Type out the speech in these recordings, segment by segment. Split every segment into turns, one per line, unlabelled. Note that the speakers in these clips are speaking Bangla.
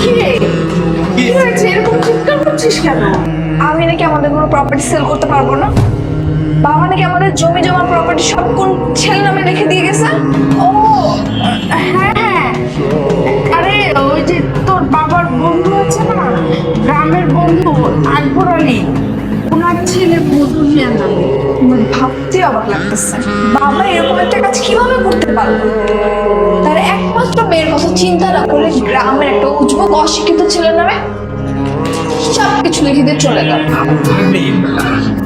কি রে? কি হয়েছে? এরকম চিৎকার করছিস কেন? আমি নাকি আমাদের কোনো প্রপার্টি সেল করতে পারবো না? বাবা নাকি আমাদের জমি জমা প্রপার্টি সব কোন ছেলে নামে লিখে দিয়ে গেছে? ও হ্যাঁ হ্যাঁ, আরে ওই যে তোর বাবার বন্ধু আছে না, গ্রামের বন্ধু আকবর আলী, ওনার ছেলে মধু মিয়ার নামে। আমার ভাবতে অবাক লাগতেছে, বাবা এরকম একটা কাজ কিভাবে করতে পারলো? তার একমাত্র মেয়ের কথা চিন্তা না করে গ্রামের একটা উজবুক অশিক্ষিত ছেলের নামে সবকিছু লিখে দিয়ে চলে গেল।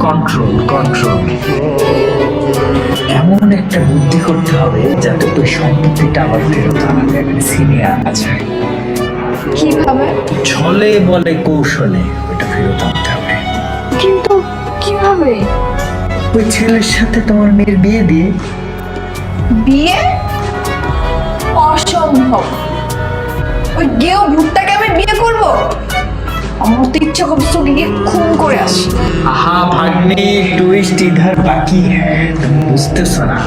কন্ট্রোল কন্ট্রোল, এমন একটা বুদ্ধি করতে হবে যাতে তুই সম্পত্তিটা আবার ফেরত আনা যায়, মানে সিনিয়র আছে।
কিভাবে?
ছলে বলে কৌশলে ওটা ফেরত আনতে হবে।
কিন্তু কিভাবে?
ওই ছেলের সাথে তোমার মেয়ের বিয়ে দিয়ে।
বিয়ে? অসম্ভব। ওই গেও ভুট্টাকে আমি বিয়ে করব? আমার তো ইচ্ছা করছে ওকে গিয়ে খুন করে আসি।
আহা ভাগ্নে, টুইস্ট ইধার বাকি হ্যাঁ, তুমি বুঝতেছো না।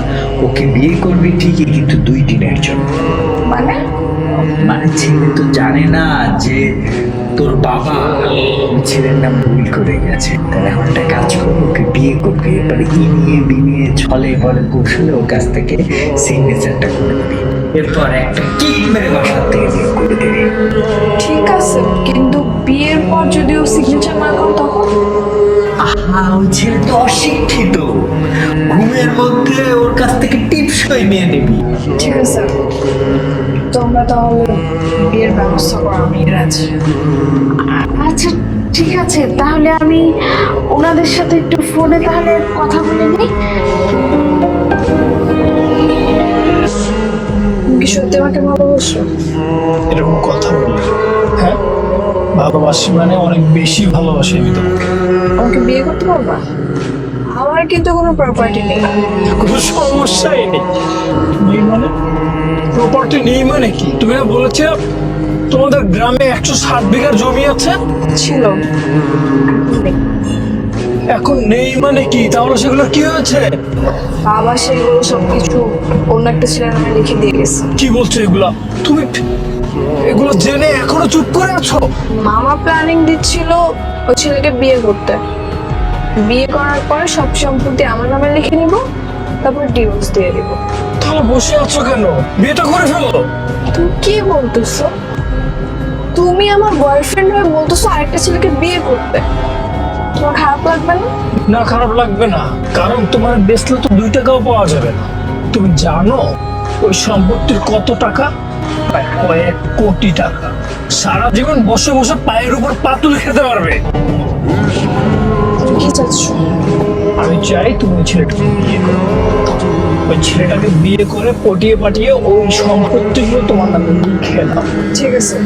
ওকে বিয়ে করবি ঠিকই, কিন্তু 2 দিনের জন্য।
মানে?
মানে ছেলে তো জানে না যে তোর বাবা ওই ছেলের নাম ভুল করে গেছে। তাহলে এখন একটা কাজ করবো, ওকে বিয়ে করবি, এরপরে ইনিয়ে বিনিয়ে ছলে বলে কৌশলে ওর কাছ থেকে সিগনেচারটা করে দিবি, এরপর একটা কিক মেরে বাসার থেকে বিয়ে করে দিবি।
ঠিক আছে, কিন্তু বিয়ের পর যদি ও সিগনেচার না করে তখন?
আহা, ওই ছেলে তো অশিক্ষিত, ঘুমের মধ্যে ওর কাছ থেকে টিপসই নিয়ে নিবি।
ঠিক আছে, তোমরা তাহলে বিয়ের ব্যবস্থা করো, আমি রাজি। আচ্ছা ঠিক আছে, তাহলে আমি ওনাদের সাথে একটু ফোনে তাহলে কথা বলে নিই। তুমি কি সত্যি আমাকে ভালোবাসো?
এরকম কথা বললে? হ্যাঁ, ভালোবাসি মানে অনেক বেশি ভালোবাসি আমি তোমাকে।
আমাকে বিয়ে করতে পারবা? আমার কিন্তু কোনো প্রপার্টি নেই।
কোনো সমস্যাই নেই। নেই মানে? প্রপার্টি নেই মানে কি? তুমি না বলেছিলে তোমাদের গ্রামে 160 বিঘা জমি আছে?
ছিল, এখন নেই।
এখন নেই মানে কি? তাহলে সেগুলো কি হয়েছে?
বাবা সেগুলো সবকিছু অন্য একটা ছেলের নামে লিখে দিয়ে গেছে।
কি বলছো এগুলা? তুমি এগুলো জেনে এখনো চুপ করে আছো?
মামা প্ল্যানিং দিচ্ছিল ওই ছেলেকে বিয়ে করতে। বিয়ে করার পরে সব সম্পত্তি আমার নামে লিখে নিব, তারপর ডিভোর্স দিয়ে দিব।
তাহলে বসে আছো কেন? বিয়েটা করে ফেলো।
তুমি কি বলতেছো? তুমি আমার বয়ফ্রেন্ড হয়ে বলতেছো আরেকটা ছেলেকে বিয়ে করতে? তোমার খারাপ লাগবে না?
না, খারাপ লাগবে না, কারণ তোমার বেচলে তো 2 টাকাও পাওয়া যাবে না। তুমি জানো ওই সম্পত্তির কত টাকা? প্রায় কয়েক কোটি টাকা। সারা জীবন বসে বসে পায়ের উপর পাতুল খেতে পারবে।
কি চাচ্ছ?
আমি চাই তুমি ওই ছেলেটাকে বিয়ে করো। ওই ছেলেটাকে বিয়ে করে পটিয়ে পাঠিয়ে ওই সম্পত্তিগুলো তোমার নামে লিখে দাও।
ঠিক আছে,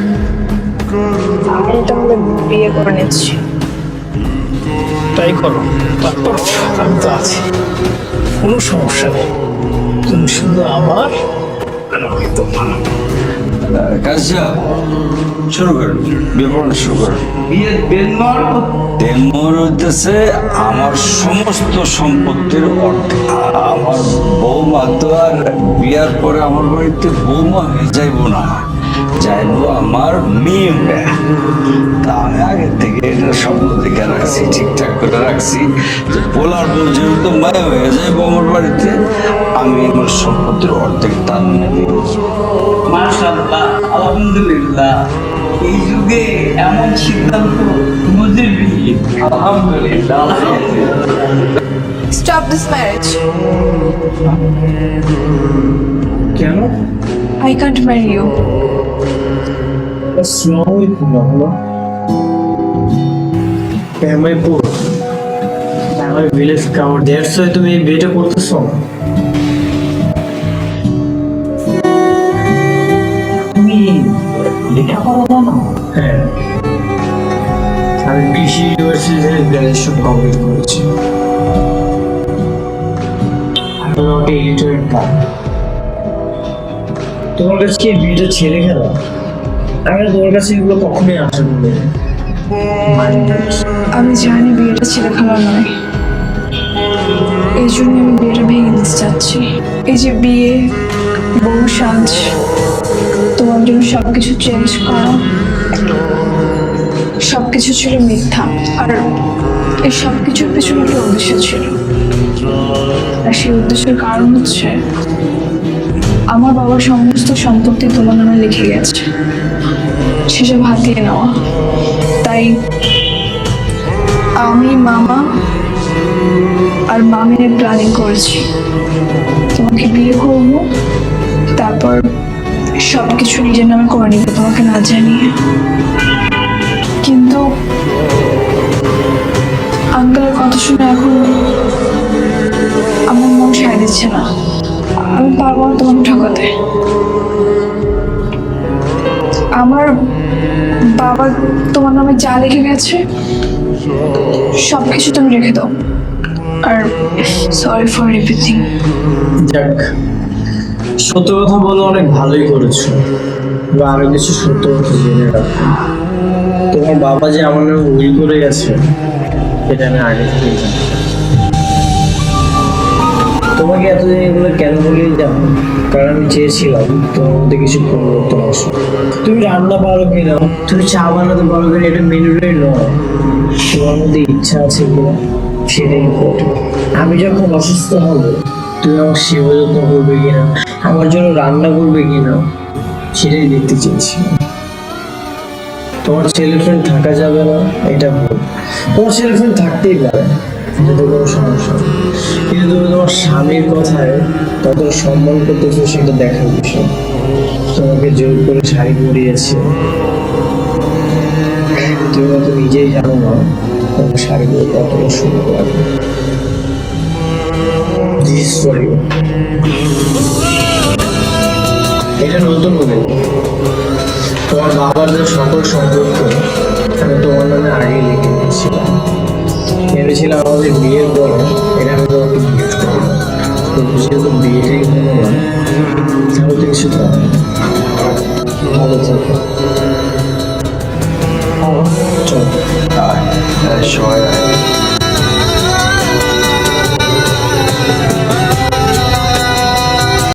আমি তাহলে বিয়ে করে নিচ্ছি।
তাই করো, তারপর আমি তো আছি, কোনো সমস্যা নেই। তুমি শুধু আমার আর আমি তোমার।
কাজটা শুরু করেন, বিবরণ শুরু করেন। বিয়ের দেনমোহর হইতেছে আমার সমস্ত সম্পত্তির অর্ধেক। আমার বৌমা তো আর বিয়ার পরে আমার বাড়িতে বৌমা হয়ে যাইব না, যাইবো আমার মেয়ে। তা আমি আগে থেকে এটা স্বপ্ন দেখে রাখছি, ঠিকঠাক করে রাখছি যে পোলার বউ যেহেতু মায়া হয়ে যাইবো আমার বাড়িতে, আমি আমার সম্পত্তির অর্ধেক তার নিয়ে দিব।
মাশাআল্লাহ, আলহামদুলিল্লাহ, এই যুগে এমন সিদ্ধান্ত মুজিবি। আলহামদুলিল্লাহ,
স্টপ দিস ম্যারেজ।
কেন?
I can't marry you.
আসসালামু আলাইকুম। ফ্যামিলিপুর আমার ভিলেজ কাউন্ট দ্যাটস ওয়াই তুমি এই বিয়েটা করতেছো।
তুমি লেখাপড়া জানো?
হ্যাঁ, আমি কৃষি ইউনিভার্সিটি থেকে গ্র্যাজুয়েশন কমপ্লিট করেছি।
আমি তোমাকে ইলিটারেট পাবো।
তোমার কাছে কি বিয়েটা ছেড়ে গেল? আমি তোমার কাছে এগুলো কখনোই আশা করি।
আমি জানি বিয়েটা ছেলে খেলা নয়, এই জন্য আমি বিয়েটা ভেঙে দিতে চাচ্ছি। এই যে বিয়ে, বউ সাজ, তোমার আমার জন্য সবকিছু চেঞ্জ করা, সবকিছু ছিল মিথ্যা। আর এই সবকিছুর পেছনে একটা উদ্দেশ্য ছিল, আর সেই উদ্দেশ্যের কারণ হচ্ছে আমার বাবার সমস্ত সম্পত্তি তোমার নামে লিখে গেছে, সেসব হাতিয়ে নেওয়া। তাই আমি, মামা আর মামিনের প্ল্যানিং করেছি তোমাকে বিয়ে করব, তারপর সবকিছু নিজের নামে করে নিব তোমাকে না জানিয়ে। কিন্তু আঙ্কেলের কথা শুনে এখন আমার মন সায় দিচ্ছে না। আমি পারবো না তোমাকে ঠকাতে। আমার বাবা তোমার নামে যা লিখে গেছে সবকিছু তুমি রেখে দাও। আর সরি ফর এভরিথিং।
যাক, সত্য কথা বলো, অনেক ভালোই করেছো। বা আরো কিছু সত্য কথা জেনে রাখো। তোমার বাবা যে আমার নামে উইল করে গেছে এটা আমি আগে থেকেই জানি। তোমাকে এতদিন এগুলো কেন বলেই জানো, কারণ আমি চেয়েছিলাম তোমার মধ্যে কিছু পরিবর্তন আসুক। তুমি রান্না পারো কিনা, তুমি চা বানাতে পারো কিনা, এটা মেনুটাই নয়। তোমার মধ্যে ইচ্ছা আছে কিনা সেটাই ইম্পর্টেন্ট। আমি যখন অসুস্থ হব তুমি আমার সেবা যত্ন করবে কিনা, আমার জন্য রান্না করবে কিনা, সেটাই দেখতে চেয়েছিলাম। তোমার ছেলে ফ্রেন্ড থাকা যাবে না এটা ভুল। তোমার ছেলে ফ্রেন্ড থাকতেই পারে, এটাতে কোনো সমস্যা নেই। কিন্তু তুমি তোমার স্বামীর কথায় কতটা সম্মান করতেছো সেটা দেখার বিষয়। তোমাকে জোর করে শাড়ি পরিয়েছে, তুমি হয়তো নিজেই জানো না তোমার শাড়ি পরে কতটা সুন্দর লাগে। This is for you. এটা নতুন উইল। তোমার বাবার যে সকল সম্পর্ক আমি তোমার নামে আগে লিখে দিয়েছিলাম। ভেবেছিলাম আমাদের বিয়ের পরে এটা আমি তোমাকে গিফট করবো, কিন্তু যেহেতু বিয়েটাই হলো না তাহলে তো কিছু করার নেই। ভালো থাকো। চলো।
সবাই